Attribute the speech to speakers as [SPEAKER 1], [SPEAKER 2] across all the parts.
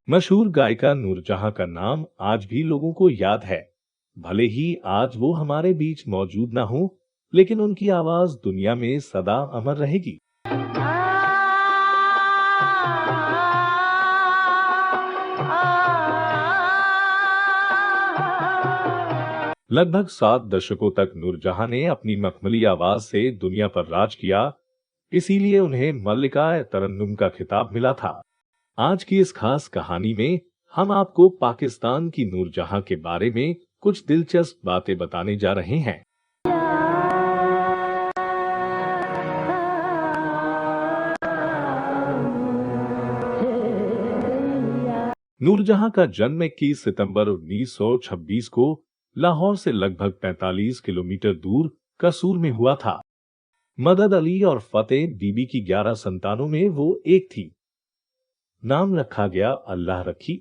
[SPEAKER 1] मशहूर गायिका नूरजहां का नाम आज भी लोगों को याद है। भले ही आज वो हमारे बीच मौजूद ना हो, लेकिन उनकी आवाज दुनिया में सदा अमर रहेगी। लगभग 7 दशकों तक नूरजहां ने अपनी मखमली आवाज से दुनिया पर राज किया। इसीलिए उन्हें मल्लिका तरन्नुम का खिताब मिला था। आज की इस खास कहानी में हम आपको पाकिस्तान की नूरजहां के बारे में कुछ दिलचस्प बातें बताने जा रहे हैं। नूरजहां का जन्म 21 सितंबर 1926 को लाहौर से लगभग 45 किलोमीटर दूर कसूर में हुआ था। मदद अली और फतेह बीबी की 11 संतानों में वो एक थी। नाम रखा गया अल्लाह रखी।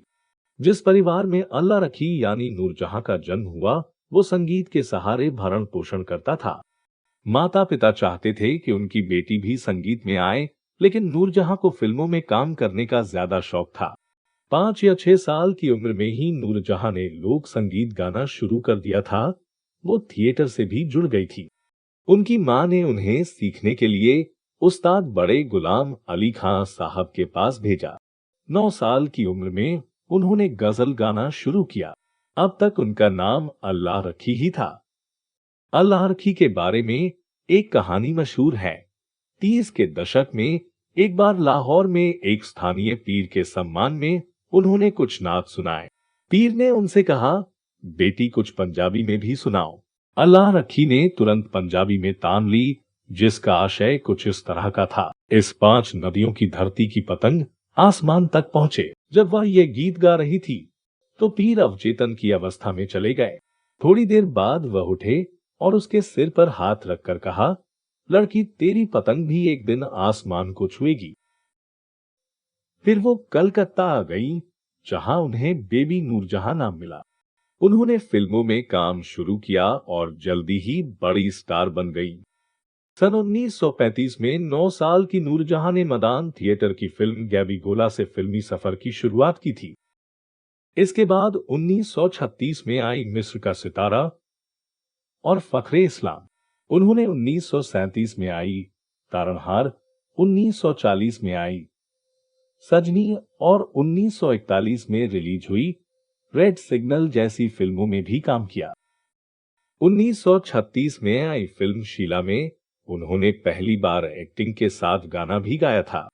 [SPEAKER 1] जिस परिवार में अल्लाह रखी यानी नूरजहां का जन्म हुआ, वो संगीत के सहारे भरण पोषण करता था। माता पिता चाहते थे कि उनकी बेटी भी संगीत में आए, लेकिन नूरजहां को फिल्मों में काम करने का ज्यादा शौक था। 5 या 6 साल की उम्र में ही नूरजहां ने लोक संगीत गाना शुरू कर दिया था। वो थिएटर से भी जुड़ गई थी। उनकी मां ने उन्हें सीखने के लिए उस्ताद बड़े गुलाम अली खां साहब के पास भेजा। 9 साल की उम्र में उन्होंने गजल गाना शुरू किया। अब तक उनका नाम अल्लाह रखी ही था। अल्लाह रखी के बारे में एक कहानी मशहूर है। 30 के दशक में एक बार लाहौर में एक स्थानीय पीर के सम्मान में उन्होंने कुछ नात सुनाए। पीर ने उनसे कहा, बेटी कुछ पंजाबी में भी सुनाओ। अल्लाह रखी ने तुरंत पंजाबी में तान ली, जिसका आशय कुछ इस तरह का था। इस 5 नदियों की धरती की पतंग आसमान तक पहुंचे। जब वह ये गीत गा रही थी तो पीर अवचेतन की अवस्था में चले गए। थोड़ी देर बाद वह उठे और उसके सिर पर हाथ रखकर कहा, लड़की तेरी पतंग भी एक दिन आसमान को छुएगी। फिर वो कलकत्ता आ गई, जहां उन्हें बेबी नूरजहां नाम मिला। उन्होंने फिल्मों में काम शुरू किया और जल्दी ही बड़ी स्टार बन गई। सन 1935 में 9 साल की नूरजहां ने मदान थिएटर की फिल्म गैबी गोला से फिल्मी सफर की शुरुआत की थी। इसके बाद 1936 में आई मिस्र का सितारा और फखरे इस्लाम। उन्होंने 1937 में आई तारनहार, 1940 में आई सजनी और 1941 में रिलीज हुई रेड सिग्नल जैसी फिल्मों में भी काम किया। 1936 में आई फिल्म शीला में उन्होंने पहली बार एक्टिंग के साथ गाना भी गाया था।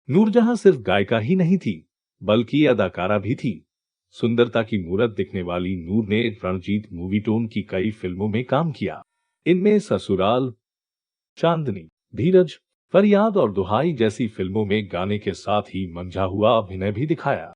[SPEAKER 1] नूरजहां सिर्फ गायिका ही नहीं थी, बल्कि अदाकारा भी थी। सुंदरता की मूरत दिखने वाली नूर ने रणजीत मूवी टोन की कई फिल्मों में काम किया। इनमें ससुराल, चांदनी, धीरज, फरियाद और दुहाई जैसी फिल्मों में गाने के साथ ही मंझा हुआ अभिनय भी दिखाया।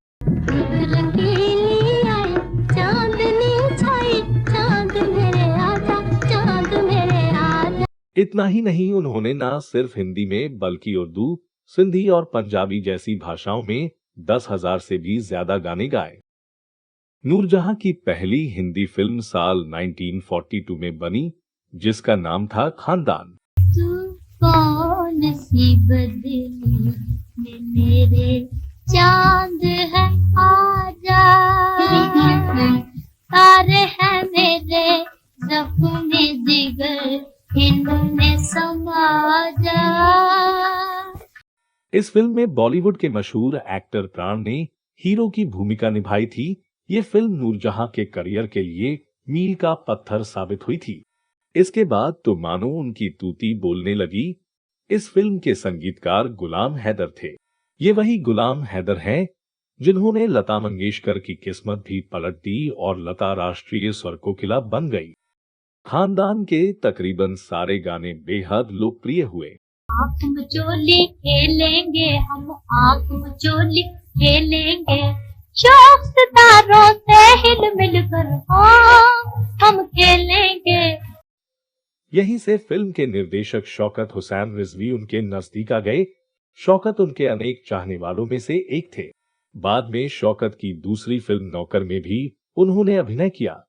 [SPEAKER 1] इतना ही नहीं, उन्होंने ना सिर्फ हिंदी में बल्कि उर्दू, सिंधी और पंजाबी जैसी भाषाओं में 10,000 से भी ज्यादा गाने गाए। नूरजहां की पहली हिंदी फिल्म साल 1942 में बनी, जिसका नाम था खानदान।
[SPEAKER 2] तू कौन सी बदली में मेरे चांद है आजा, तारे हैं मेरे ज़ख्म जिगर इनमें समा जा।
[SPEAKER 1] इस फिल्म में बॉलीवुड के मशहूर एक्टर प्राण ने हीरो की भूमिका निभाई थी। ये फिल्म नूरजहां के करियर के लिए मील का पत्थर साबित हुई थी। इसके बाद तो मानो उनकी तूती बोलने लगी। इस फिल्म के संगीतकार गुलाम हैदर थे। ये वही गुलाम हैदर हैं जिन्होंने लता मंगेशकर की किस्मत भी पलट दी और लता राष्ट्रीय स्वर कोकिला बन गई। खानदान के तकरीबन सारे गाने बेहद लोकप्रिय हुए।
[SPEAKER 2] आँख मचोली खेलेंगे हम, आँख मचोली खेलेंगे, शौक सितारों से हिल मिल कर हम खेलेंगे।
[SPEAKER 1] यहीं से फिल्म के निर्देशक शौकत हुसैन रिजवी उनके नजदीक आ गए। शौकत उनके अनेक चाहने वालों में से एक थे। बाद में शौकत की दूसरी फिल्म नौकर में भी उन्होंने अभिनय किया।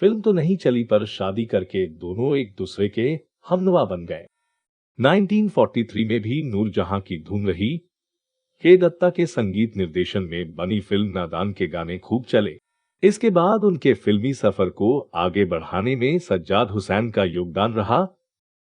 [SPEAKER 1] फिल्म तो नहीं चली, पर शादी करके दोनों एक दूसरे के हमनवा बन गए। 1943 में भी नूरजहां की धूम रही। के दत्ता के संगीत निर्देशन में बनी फिल्म नादान के गाने खूब चले। इसके बाद उनके फिल्मी सफर को आगे बढ़ाने में सज्जाद हुसैन का योगदान रहा।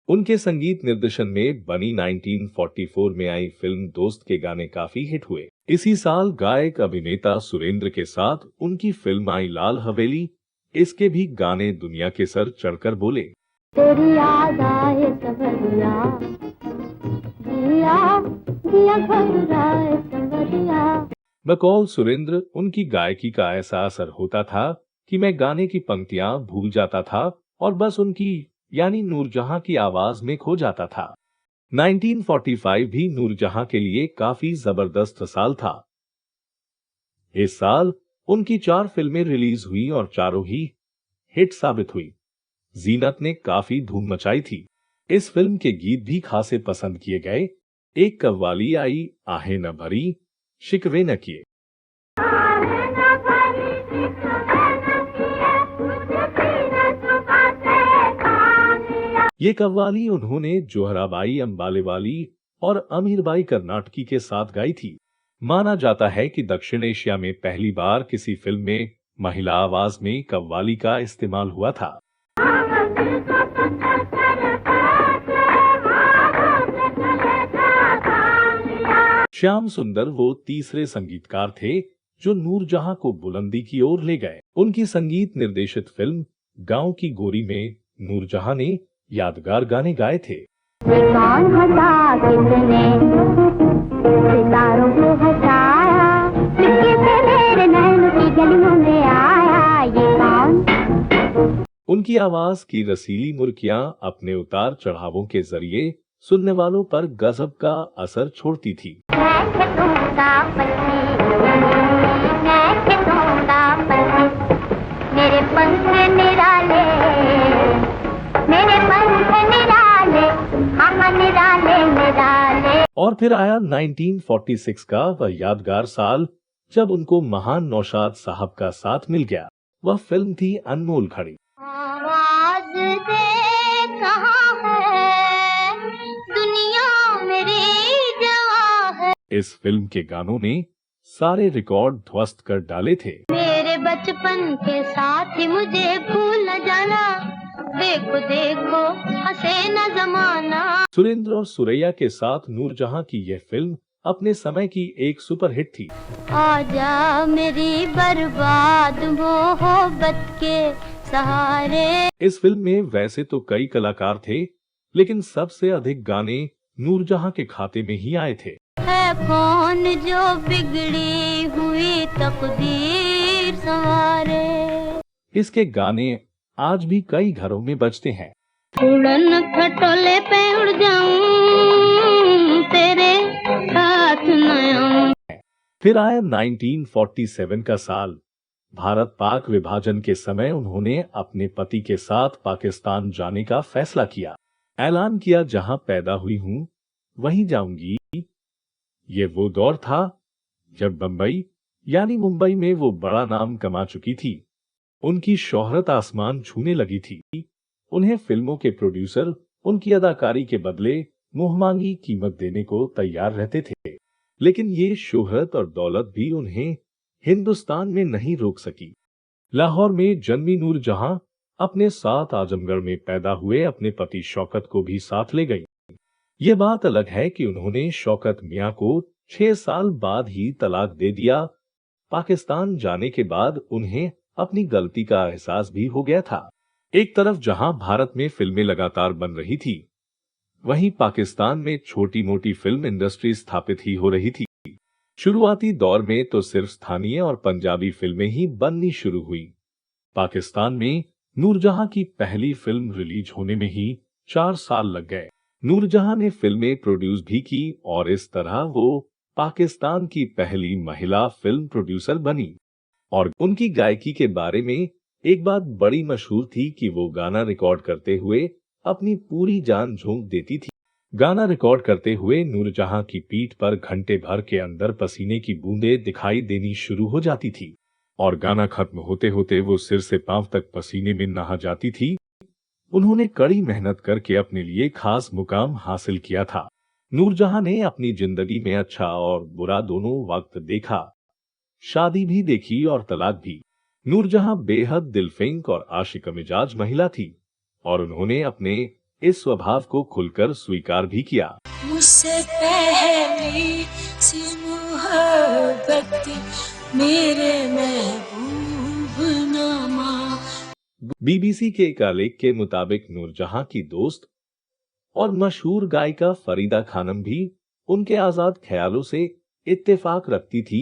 [SPEAKER 1] उनके संगीत निर्देशन में बनी 1944 में आई फिल्म दोस्त के गाने काफी हिट हुए। इसी साल गायक अभिनेता सुरेंद्र के साथ उनकी फिल्म आई लाल हवेली। इसके भी गाने दुनिया के सर चढ़कर बोले।
[SPEAKER 2] तेरी याद आए सवरिया, दिया दिया घबराए सवरिया।
[SPEAKER 1] बकौल सुरेंद्र उनकी गायकी का ऐसा असर होता था कि मैं गाने की पंक्तियां भूल जाता था और बस उनकी यानी नूरजहां की आवाज में खो जाता था। 1945 भी नूरजहां के लिए काफी जबरदस्त साल था। इस साल उनकी 4 फिल्में रिलीज हुई और चारों ही हिट साबित हुई। जीनत ने काफी धूम मचाई थी। इस फिल्म के गीत भी खासे पसंद किए गए। एक कव्वाली आई, आहें न भरी शिकवे न किए। ये कव्वाली उन्होंने जोहराबाई अंबालेवाली और अमीरबाई कर्नाटकी के साथ गाई थी। माना जाता है कि दक्षिण एशिया में पहली बार किसी फिल्म में महिला आवाज में कव्वाली का इस्तेमाल हुआ था। श्याम सुंदर वो तीसरे संगीतकार थे जो नूरजहां को बुलंदी की ओर ले गए। उनकी संगीत निर्देशित फिल्म गांव की गोरी में नूरजहां ने यादगार गाने गाए थे।
[SPEAKER 2] कौन हंसा किसने सितारों को हंसाया, किसके मेरे नैनों की गलियों में आया, ये कौन।
[SPEAKER 1] उनकी आवाज की रसीली मुर्कियां अपने उतार चढ़ावों के जरिए सुनने वालों पर गजब का असर छोड़ती थी।
[SPEAKER 2] मेरे पंख निराले, मेरे पंख निराले, हाँ निराले निराले।
[SPEAKER 1] और फिर आया 1946 का वह यादगार साल जब उनको महान नौशाद साहब का साथ मिल गया। वह फिल्म थी अनमोल घड़ी।
[SPEAKER 2] आवाज दे कहाँ है, दुनिया मेरी जवां है।
[SPEAKER 1] इस फिल्म के गानों ने सारे रिकॉर्ड ध्वस्त कर डाले थे।
[SPEAKER 2] मेरे बचपन के साथ ही मुझे भूल न जाना, देखो देखो हंसे न जमाना।
[SPEAKER 1] सुरेंद्र और सुरैया के साथ नूरजहां की यह फिल्म अपने समय की एक सुपरहिट थी।
[SPEAKER 2] आजा मेरी बर्बाद मोहब्बत के सहारे।
[SPEAKER 1] इस फिल्म में वैसे तो कई कलाकार थे, लेकिन सबसे अधिक गाने नूरजहां के खाते में ही आए थे।
[SPEAKER 2] है कौन जो बिगड़ी हुई तकदीर संवारे।
[SPEAKER 1] इसके गाने आज भी कई घरों में बजते हैं।
[SPEAKER 2] उड़न खटोले पे उड़ जाऊं, तेरे साथ न।
[SPEAKER 1] फिर आया 1947 का साल। भारत पाक विभाजन के समय उन्होंने अपने पति के साथ पाकिस्तान जाने का फैसला किया। ऐलान किया, जहां पैदा हुई हूं वहीं जाऊंगी। ये वो दौर था जब बंबई यानी मुंबई में वो बड़ा नाम कमा चुकी थी। उनकी शोहरत आसमान छूने लगी थी। उन्हें फिल्मों के प्रोड्यूसर उनकी अदाकारी के बदले मुंहमांगी कीमत देने को तैयार रहते थे, लेकिन ये शोहरत और दौलत भी उन्हें हिंदुस्तान में नहीं रोक सकी। लाहौर में जन्मी नूरजहां अपने साथ आजमगढ़ में पैदा हुए अपने पति शौकत को भी साथ ले गई। ये बात अलग है कि उन्होंने शौकत मियां को 6 साल बाद ही तलाक दे दिया। पाकिस्तान जाने के बाद उन्हें अपनी गलती का एहसास भी हो गया था। एक तरफ जहां भारत में फिल्में लगातार बन रही थी, वहीं पाकिस्तान में छोटी मोटी फिल्म इंडस्ट्री स्थापित ही हो रही थी। शुरुआती दौर में तो सिर्फ स्थानीय और पंजाबी फिल्में ही बननी शुरू हुई। पाकिस्तान में नूरजहां की पहली फिल्म रिलीज होने में ही 4 साल लग गए। नूरजहां ने फिल्में प्रोड्यूस भी की और इस तरह वो पाकिस्तान की पहली महिला फिल्म प्रोड्यूसर बनी। और उनकी गायकी के बारे में एक बात बड़ी मशहूर थी कि वो गाना रिकॉर्ड करते हुए अपनी पूरी जान झोंक देती थी। गाना रिकॉर्ड करते हुए नूरजहां की पीठ पर घंटे भर के अंदर पसीने की बूंदें दिखाई देनी शुरू हो जाती थी और गाना खत्म होते होते वो सिर से पांव तक पसीने में नहा जाती थी। उन्होंने कड़ी मेहनत करके अपने लिए खास मुकाम हासिल किया था। नूरजहां ने अपनी जिंदगी में अच्छा और बुरा दोनों वक्त देखा, शादी भी देखी और तलाक भी। नूरजहां बेहद दिलफिंक और आशिक मिजाज महिला थी और उन्होंने अपने इस स्वभाव को खुलकर स्वीकार भी किया।
[SPEAKER 3] मुझसे पहली सी मोहब्बत मेरे महबूब नामा।
[SPEAKER 1] बीबीसी के एक आलेख के मुताबिक नूरजहां की दोस्त और मशहूर गायिका फरीदा खानम भी उनके आजाद ख्यालों से इत्तेफाक रखती थी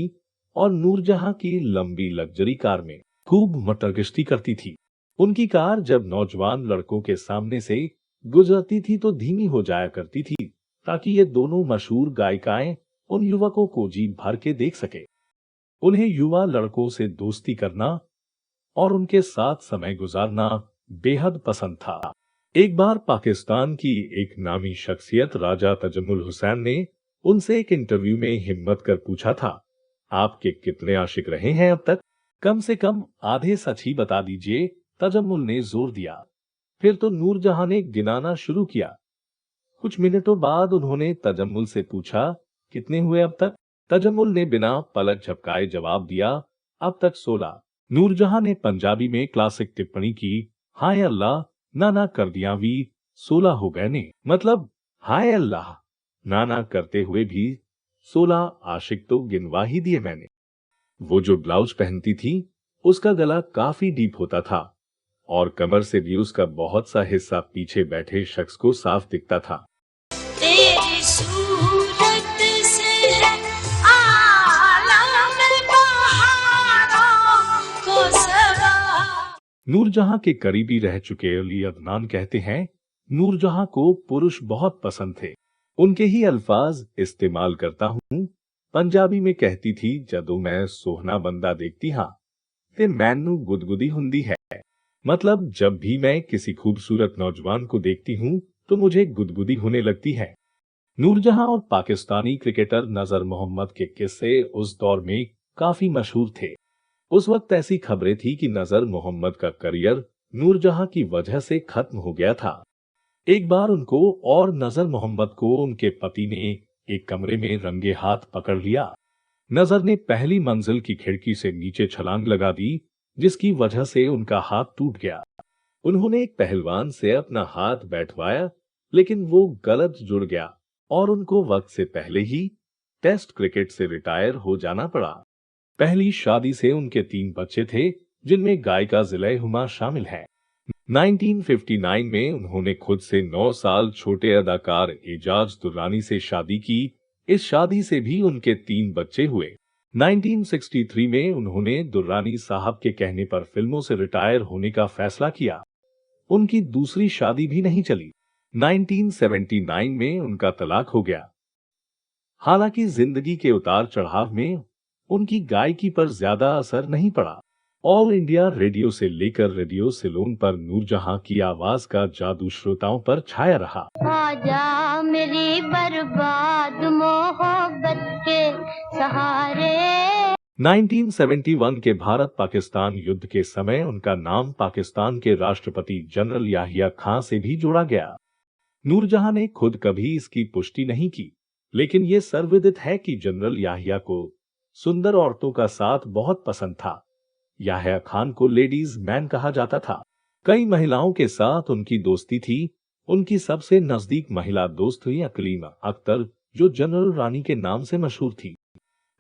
[SPEAKER 1] और नूरजहां की लंबी लग्जरी कार में खूब मोटरगश्ती करती थी। उनकी कार जब नौजवान लड़कों के सामने से गुजरती थी तो धीमी हो जाया करती थी ताकि ये दोनों मशहूर गायिकाएं उन युवकों को जी भर के देख सके। उन्हें युवा लड़कों से दोस्ती करना और उनके साथ समय गुजारना बेहद पसंद था। एक बार पाकिस्तान की एक नामी शख्सियत राजा तजम्मुल हुसैन ने उनसे एक इंटरव्यू में हिम्मत कर पूछा था, आपके कितने आशिक रहे हैं अब तक? कम से कम आधे सच ही बता दीजिए, तजम्मुल ने जोर दिया। फिर तो नूरजहां ने गिनाना शुरू किया। कुछ मिनटों बाद उन्होंने तजम्मुल से पूछा, कितने हुए अब तक? तजम्मुल ने बिना पलक झपकाए जवाब दिया, अब तक 16। नूरजहां ने पंजाबी में क्लासिक टिप्पणी की, हाय अल्लाह, ना कर दिया वी 16 हो गए ने। मतलब हाय अल्लाह, ना करते हुए भी 16 आशिक तो गिनवा ही दिए मैंने। वो जो ब्लाउज पहनती थी उसका गला काफी डीप होता था और कमर से भी उसका बहुत सा हिस्सा पीछे बैठे शख्स को साफ दिखता था।
[SPEAKER 3] तेरी सूरत से है आलम बहारों को सवा।
[SPEAKER 1] नूरजहां के करीबी रह चुके अली अदनान कहते हैं, नूरजहां को पुरुष बहुत पसंद थे। उनके ही अल्फाज इस्तेमाल करता हूँ। पंजाबी में कहती थी, जदों मैं सोहना बंदा देखती हाँ ते मैनू गुदगुदी हुंदी है। मतलब जब भी मैं किसी खूबसूरत नौजवान को देखती हूँ तो मुझे गुदगुदी होने लगती है। नूरजहां और पाकिस्तानी क्रिकेटर नजर मोहम्मद के किस्से उस दौर में काफी मशहूर थे। उस वक्त ऐसी खबरें थी कि नजर मोहम्मद का करियर नूरजहां की वजह से खत्म हो गया था। एक बार उनको और नजर मोहम्मद को उनके पति ने एक कमरे में रंगे हाथ पकड़ लिया। नजर ने पहली मंजिल की खिड़की से नीचे छलांग लगा दी, जिसकी वजह से उनका हाथ टूट गया। उन्होंने एक पहलवान से अपना हाथ बैठवाया, लेकिन वो गलत जुड़ गया और उनको वक्त से पहले ही टेस्ट क्रिकेट से रिटायर हो जाना पड़ा। पहली शादी से उनके 3 बच्चे थे, जिनमें गायिका ज़िलै हुमा शामिल है। 1959 में उन्होंने खुद से 9 साल छोटे अदाकार एजाज दुर्रानी से शादी की। इस शादी से भी उनके 3 बच्चे हुए। 1963 में उन्होंने दुर्रानी साहब के कहने पर फिल्मों से रिटायर होने का फैसला किया। उनकी दूसरी शादी भी नहीं चली। 1979 में उनका तलाक हो गया। हालांकि जिंदगी के उतार चढ़ाव में उनकी गायकी पर ज्यादा असर नहीं पड़ा। ऑल इंडिया रेडियो से लेकर रेडियो सिलोन पर नूरजहां की आवाज का जादू श्रोताओं पर छाया रहा।
[SPEAKER 2] आजा मेरी बर्बाद मोहब्बत के सहारे।
[SPEAKER 1] 1971 के भारत पाकिस्तान युद्ध के समय उनका नाम पाकिस्तान के राष्ट्रपति जनरल याहिया खां से भी जोड़ा गया। नूरजहां ने खुद कभी इसकी पुष्टि नहीं की, लेकिन ये सर्वविदित है कि जनरल याहिया को सुंदर औरतों का साथ बहुत पसंद था। याहिया खान को लेडीज मैन कहा जाता था। कई महिलाओं के साथ उनकी दोस्ती थी। उनकी सबसे नजदीक महिला दोस्त हुई अकलीम अख्तर, जो जनरल रानी के नाम से मशहूर थी।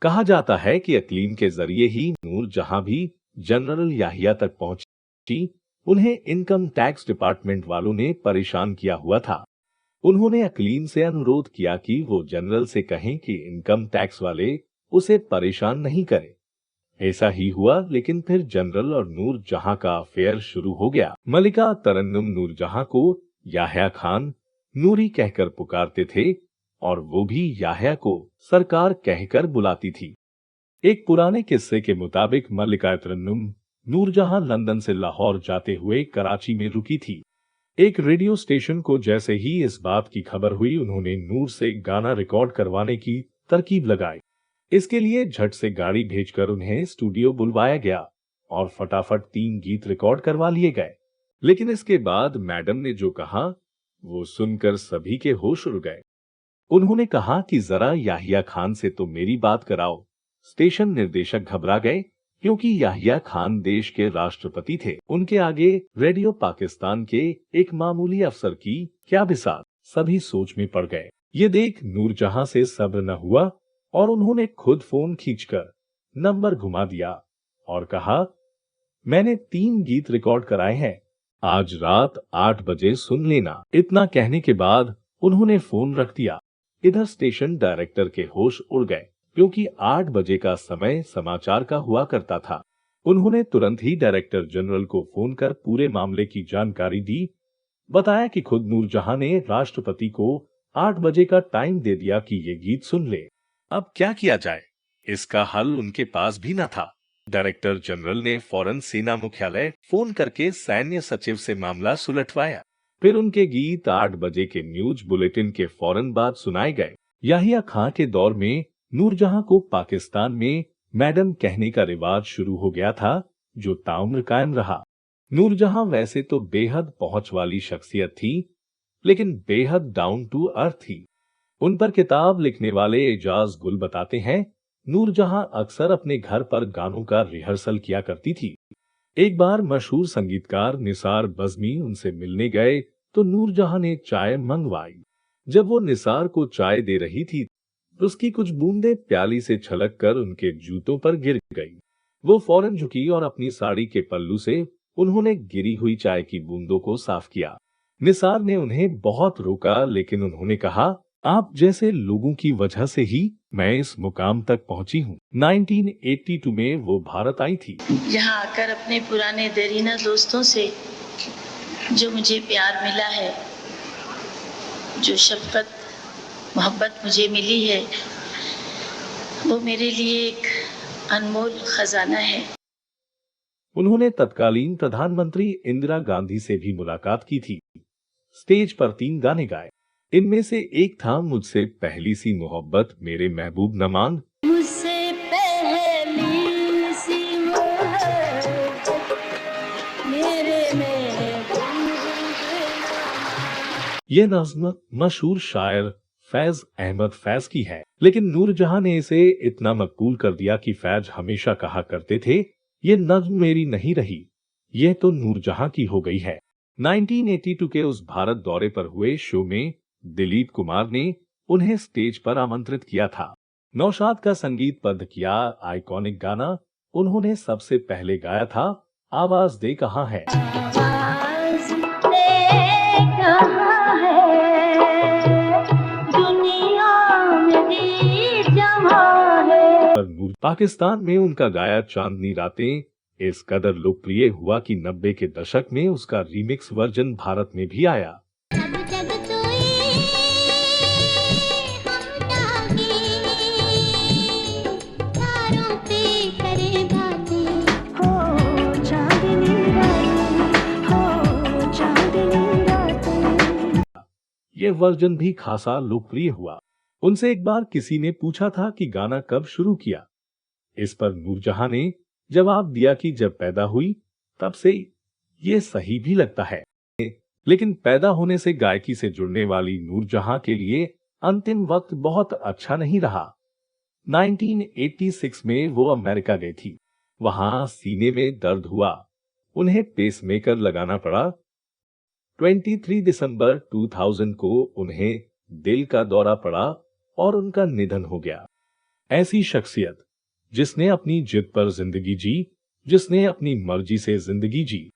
[SPEAKER 1] कहा जाता है कि अकलीम के जरिए ही नूरजहां भी जनरल याहिया तक पहुंची। उन्हें इनकम टैक्स डिपार्टमेंट वालों ने परेशान किया हुआ था। उन्होंने अकलीम से अनुरोध किया कि वो जनरल से कहें कि इनकम टैक्स वाले उसे परेशान नहीं करें। ऐसा ही हुआ, लेकिन फिर जनरल और नूरजहां का अफेयर शुरू हो गया। मलिका तरन्नुम नूरजहां को याहिया खान नूरी कहकर पुकारते थे और वो भी याहिया को सरकार कहकर बुलाती थी। एक पुराने किस्से के मुताबिक मलिका तरन्नुम नूरजहां लंदन से लाहौर जाते हुए कराची में रुकी थी। एक रेडियो स्टेशन को जैसे ही इस बात की खबर हुई, उन्होंने नूर से गाना रिकॉर्ड करवाने की तरकीब लगाई। इसके लिए झट से गाड़ी भेजकर उन्हें स्टूडियो बुलवाया गया और फटाफट 3 गीत रिकॉर्ड करवा लिए गए। लेकिन इसके बाद मैडम ने जो कहा वो सुनकर सभी के होश उड़ गए। उन्होंने कहा कि जरा याहिया खान से तो मेरी बात कराओ। स्टेशन निर्देशक घबरा गए क्योंकि याहिया खान देश के राष्ट्रपति थे। उनके आगे रेडियो पाकिस्तान के एक मामूली अफसर की क्या बिसात। सभी सोच में पड़ गए। ये देख नूरजहां से सब्र न हुआ और उन्होंने खुद फोन खींचकर नंबर घुमा दिया और कहा, मैंने 3 गीत रिकॉर्ड कराए हैं, आज रात 8 बजे सुन लेना। इतना कहने के बाद उन्होंने फोन रख दिया। इधर स्टेशन डायरेक्टर के होश उड़ गए क्योंकि 8 बजे का समय समाचार का हुआ करता था। उन्होंने तुरंत ही डायरेक्टर जनरल को फोन कर पूरे मामले की जानकारी दी। बताया कि खुद नूरजहां ने राष्ट्रपति को 8 बजे का टाइम दे दिया कि ये गीत सुन ले। अब क्या किया जाए, इसका हल उनके पास भी न था। डायरेक्टर जनरल ने फौरन सेना मुख्यालय फोन करके सैन्य सचिव से मामला सुलटवाया। फिर उनके गीत 8 बजे के न्यूज बुलेटिन के फौरन बाद सुनाए गए। याहिया खां के दौर में नूरजहां को पाकिस्तान में मैडम कहने का रिवाज शुरू हो गया था, जो ताउम्र कायम रहा। नूरजहां वैसे तो बेहद पहुंच वाली शख्सियत थी, लेकिन बेहद डाउन टू अर्थ थी। उन पर किताब लिखने वाले एजाज गुल बताते हैं, नूरजहां अक्सर अपने घर पर गानों का रिहर्सल किया करती थी। एक बार मशहूर संगीतकार निसार बज़मी उनसे मिलने गए तो नूरजहां ने चाय मंगवाई। जब वो निसार को चाय दे रही थी, उसकी कुछ बूंदें प्याली से छलक कर उनके जूतों पर गिर गई। वो फौरन झुकी और अपनी साड़ी के पल्लू से उन्होंने गिरी हुई चाय की बूंदों को साफ किया। निसार ने उन्हें बहुत रोका, लेकिन उन्होंने कहा, आप जैसे लोगों की वजह से ही मैं इस मुकाम तक पहुंची हूँ। 1982 में वो भारत आई थी।
[SPEAKER 4] यहाँ आकर अपने पुराने देरीना दोस्तों से जो मुझे प्यार मिला है, जो शफकत मोहब्बत मुझे मिली है, वो मेरे लिए एक अनमोल खजाना है।
[SPEAKER 1] उन्होंने तत्कालीन प्रधानमंत्री इंदिरा गांधी से भी मुलाकात की थी। स्टेज पर 3 गाने गाए। इनमें से एक था मुझसे पहली सी मोहब्बत मेरे महबूब न मांग।
[SPEAKER 3] मुझसे पहली सी मोहब्बत मेरे
[SPEAKER 1] ये नज़्म मशहूर शायर फैज अहमद फैज की है, लेकिन नूरजहां ने इसे इतना मकबूल कर दिया कि फैज हमेशा कहा करते थे, ये नज़्म मेरी नहीं रही, ये तो नूरजहां की हो गई है। 1982 के उस भारत दौरे पर हुए शो में दिलीप कुमार ने उन्हें स्टेज पर आमंत्रित किया था। नौशाद का संगीतबद्ध किया आइकॉनिक गाना उन्होंने सबसे पहले गाया था, आवाज दे कहाँ है।
[SPEAKER 3] आवाज़ दे कहाँ है, दुनिया मेरी जहाँ है।
[SPEAKER 1] पाकिस्तान में उनका गाया चांदनी रातें इस कदर लोकप्रिय हुआ कि 90 के दशक में उसका रीमिक्स वर्जन भारत में भी आया। ये वर्जन भी खासा लोकप्रिय हुआ। उनसे एक बार किसी ने पूछा था कि गाना कब शुरू किया। इस पर नूरजहां ने जवाब दिया कि जब पैदा हुई तब से ये सही भी लगता है। लेकिन पैदा होने से गायकी से जुड़ने वाली नूरजहां के लिए अंतिम वक्त बहुत अच्छा नहीं रहा। 1986 में वो अमेरिका गई थी। वहां सीने में दर्द हुआ, उन्हें पेसमेकर लगाना पड़ा। 23 दिसंबर 2000 को उन्हें दिल का दौरा पड़ा और उनका निधन हो गया। ऐसी शख्सियत जिसने अपनी जिद पर जिंदगी जी, जिसने अपनी मर्जी से जिंदगी जी।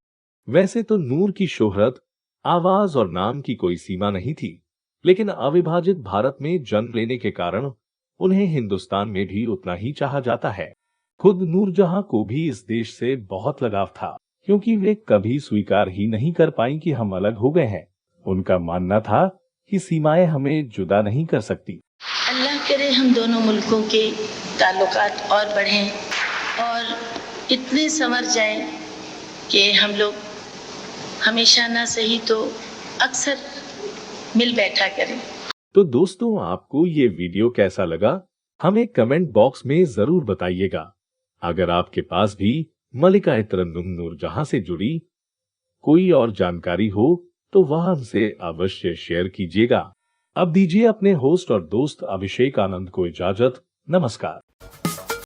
[SPEAKER 1] वैसे तो नूर की शोहरत, आवाज और नाम की कोई सीमा नहीं थी, लेकिन अविभाजित भारत में जन्म लेने के कारण उन्हें हिंदुस्तान में भी उतना ही चाहा जाता है। खुद नूरजहां को भी इस देश से बहुत लगाव था, क्योंकि वे कभी स्वीकार ही नहीं कर पाई कि हम अलग हो गए हैं। उनका मानना था कि सीमाएं हमें जुदा नहीं कर सकती।
[SPEAKER 4] अल्लाह करे हम दोनों मुल्कों के ताल्लुकात और बढ़ें और इतने संवर जाएं कि हम लोग हमेशा ना सही तो अक्सर मिल बैठा करें।
[SPEAKER 1] तो दोस्तों, आपको ये वीडियो कैसा लगा हमें कमेंट बॉक्स में जरूर बताइएगा। अगर आपके पास भी मलिका तरन्नुम नूरजहां से जुड़ी कोई और जानकारी हो तो वह हमसे अवश्य शेयर कीजिएगा। अब दीजिए अपने होस्ट और दोस्त अभिषेक आनंद को इजाजत। नमस्कार।